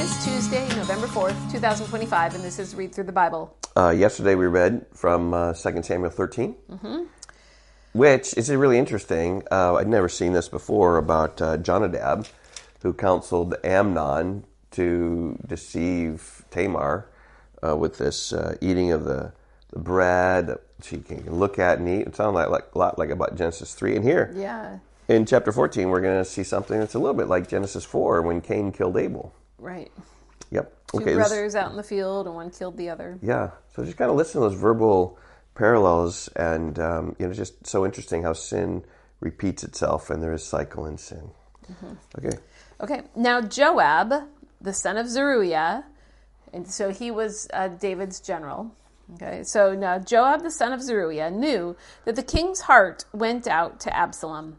is Tuesday, November 4th, 2025, and this is Read Through the Bible. Yesterday we read from 2 Samuel 13, which is really interesting. I'd never seen this before about Jonadab, who counseled Amnon to deceive Tamar with this eating of the bread that she can look at and eat. It sounds a lot like about Genesis 3. And here, in chapter 14, we're going to see something that's a little bit like Genesis 4 when Cain killed Abel. Right. Yep. Two brothers out in the field and one killed the other. Yeah. So just kind of listen to those verbal parallels, and just so interesting how sin repeats itself and there is cycle in sin. Okay. Now Joab, the son of Zeruiah, and so he was David's general. Okay. So now Joab, the son of Zeruiah, knew that the king's heart went out to Absalom.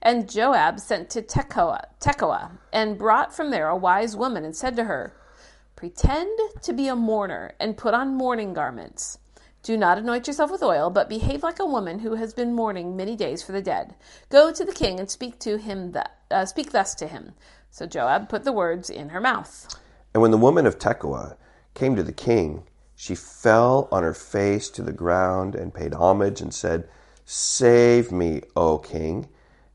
And Joab sent to Tekoa and brought from there a wise woman and said to her, "Pretend to be a mourner and put on mourning garments. Do not anoint yourself with oil, but behave like a woman who has been mourning many days for the dead. Go to the king and speak thus to him." So Joab put the words in her mouth. And when the woman of Tekoa came to the king, she fell on her face to the ground and paid homage and said, "Save me, O king."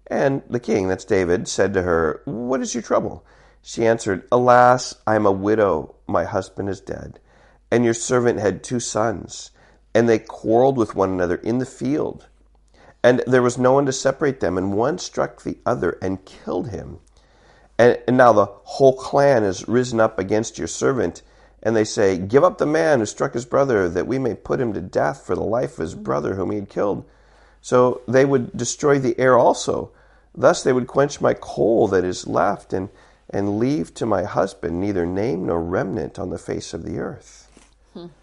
And the king, that's David, said to her, "What is your trouble?" She answered, "Alas, I am a widow. My husband is dead. And your servant had 2 sons, and they quarreled with one another in the field. And there was no one to separate them, and one struck the other and killed him. And now the whole clan has risen up against your servant, and they say, 'Give up the man who struck his brother, that we may put him to death for the life of his brother whom he had killed.' So they would destroy the heir also. Thus they would quench my coal that is left, and leave to my husband neither name nor remnant on the face of the earth."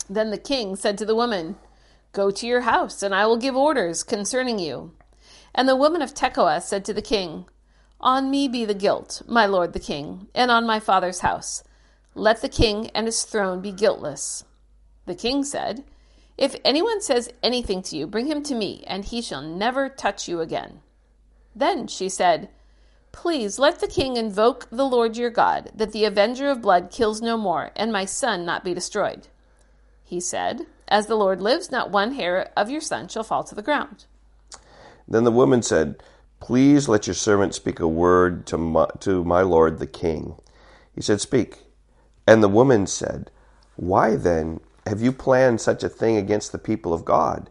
Then the king said to the woman, "Go to your house, and I will give orders concerning you." And the woman of Tekoa said to the king, "On me be the guilt, my lord the king, and on my father's house. Let the king and his throne be guiltless." The king said, "If anyone says anything to you, bring him to me, and he shall never touch you again." Then she said, "Please let the king invoke the Lord your God, that the avenger of blood kills no more, and my son not be destroyed." He said, "As the Lord lives, not one hair of your son shall fall to the ground." Then the woman said, "Please let your servant speak a word to my lord the king." He said, "Speak." And the woman said, "Why then have you planned such a thing against the people of God?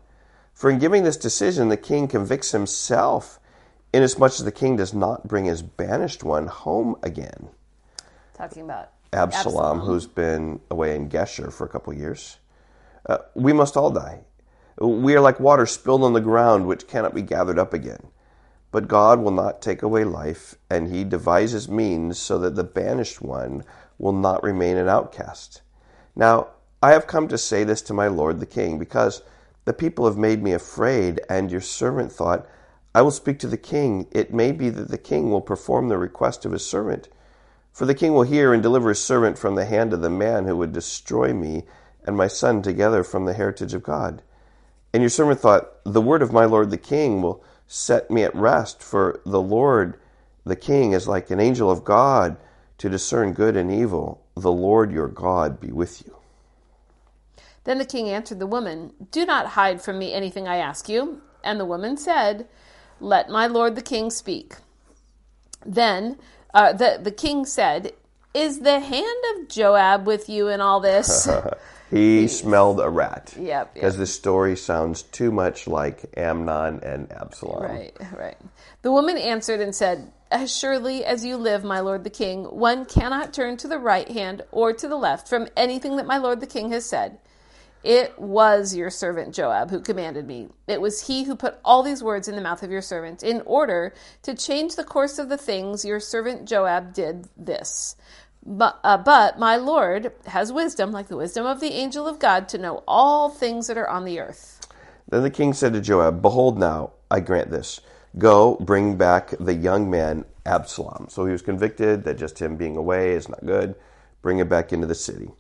For in giving this decision, the king convicts himself, inasmuch as the king does not bring his banished one home again." Talking about Absalom, who's been away in Geshur for a couple of years. "We must all die. We are like water spilled on the ground, which cannot be gathered up again. But God will not take away life, and he devises means so that the banished one will not remain an outcast. Now, I have come to say this to my lord the king, because the people have made me afraid, and your servant thought, 'I will speak to the king. It may be that the king will perform the request of his servant. For the king will hear and deliver his servant from the hand of the man who would destroy me and my son together from the heritage of God.' And your servant thought, 'The word of my lord the king will set me at rest, for the Lord the king is like an angel of God to discern good and evil. The Lord your God be with you.'" Then the king answered the woman, "Do not hide from me anything I ask you." And the woman said, "Let my lord the king speak." Then the king said, "Is the hand of Joab with you in all this?" He smelled a rat. Yep. Because this story sounds too much like Amnon and Absalom. Right. The woman answered and said, "As surely as you live, my lord the king, one cannot turn to the right hand or to the left from anything that my lord the king has said. It was your servant Joab who commanded me. It was he who put all these words in the mouth of your servant, in order to change the course of the things your servant Joab did this. But my Lord has wisdom, like the wisdom of the angel of God, to know all things that are on the earth." Then the king said to Joab, "Behold now, I grant this. Go, bring back the young man Absalom." So he was convicted that just him being away is not good. Bring him back into the city.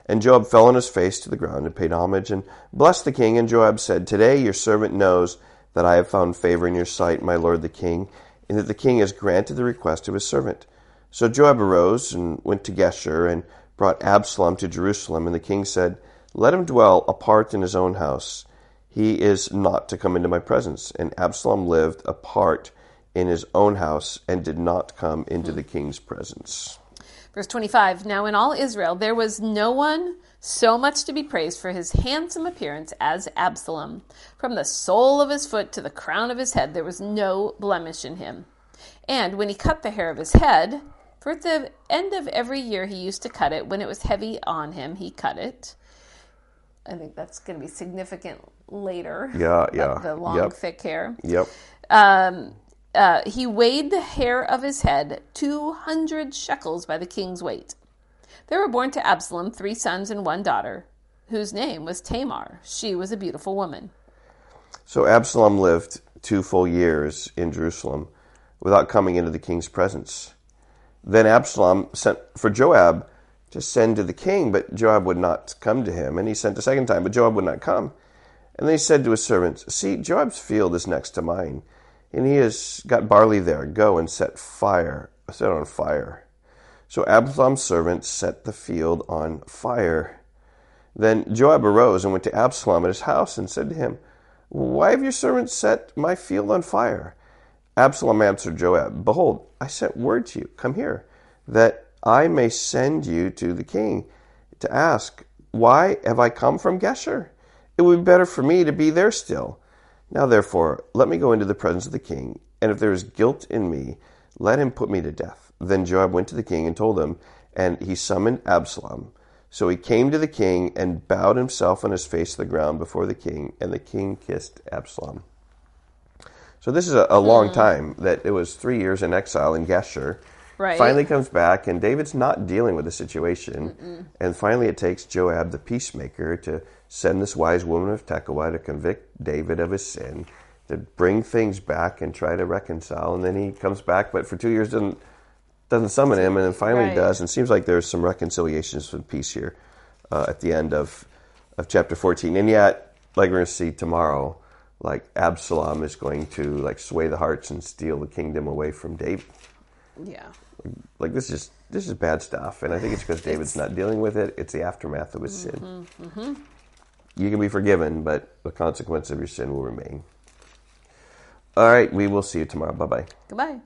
And Joab fell on his face to the ground and paid homage and blessed the king. And Joab said, "Today your servant knows that I have found favor in your sight, my lord the king, and that the king has granted the request of his servant. So Joab arose and went to Geshur and brought Absalom to Jerusalem. And the king said, "Let him dwell apart in his own house. He is not to come into my presence." And Absalom lived apart in his own house and did not come into the king's presence. Verse 25, now in all Israel there was no one so much to be praised for his handsome appearance as Absalom. From the sole of his foot to the crown of his head there was no blemish in him. And when he cut the hair of his head, for at the end of every year he used to cut it, when it was heavy on him, he cut it. I think that's going to be significant later. Yeah. The long, thick hair. Yep. He weighed the hair of his head 200 shekels by the king's weight. There were born to Absalom 3 sons and 1 daughter, whose name was Tamar. She was a beautiful woman. So Absalom lived 2 full years in Jerusalem without coming into the king's presence. Then Absalom sent for Joab to send to the king, but Joab would not come to him. And he sent a second time, but Joab would not come. And then he said to his servants, "See, Joab's field is next to mine, and he has got barley there. Go and set on fire." So Absalom's servants set the field on fire. Then Joab arose and went to Absalom at his house and said to him, "Why have your servants set my field on fire?" Absalom answered Joab, "Behold, I sent word to you, come here, that I may send you to the king to ask, why have I come from Geshur? It would be better for me to be there still. Now therefore, let me go into the presence of the king, and if there is guilt in me, let him put me to death." Then Joab went to the king and told him, and he summoned Absalom. So he came to the king and bowed himself on his face to the ground before the king, and the king kissed Absalom. So this is a long time, that it was 3 years in exile in Geshur. Right. Finally comes back, and David's not dealing with the situation. And finally it takes Joab, the peacemaker, to send this wise woman of Tekoa to convict David of his sin, to bring things back and try to reconcile. And then he comes back, but for 2 years doesn't summon him, and then finally does. And it seems like there's some reconciliations and peace here at the end of chapter 14. And yet, like we're going to see tomorrow, like Absalom is going to sway the hearts and steal the kingdom away from David. Yeah. Like this is bad stuff, and I think it's because David's not dealing with it. It's the aftermath of his sin. You can be forgiven, but the consequence of your sin will remain. All right, we will see you tomorrow. Bye-bye. Goodbye.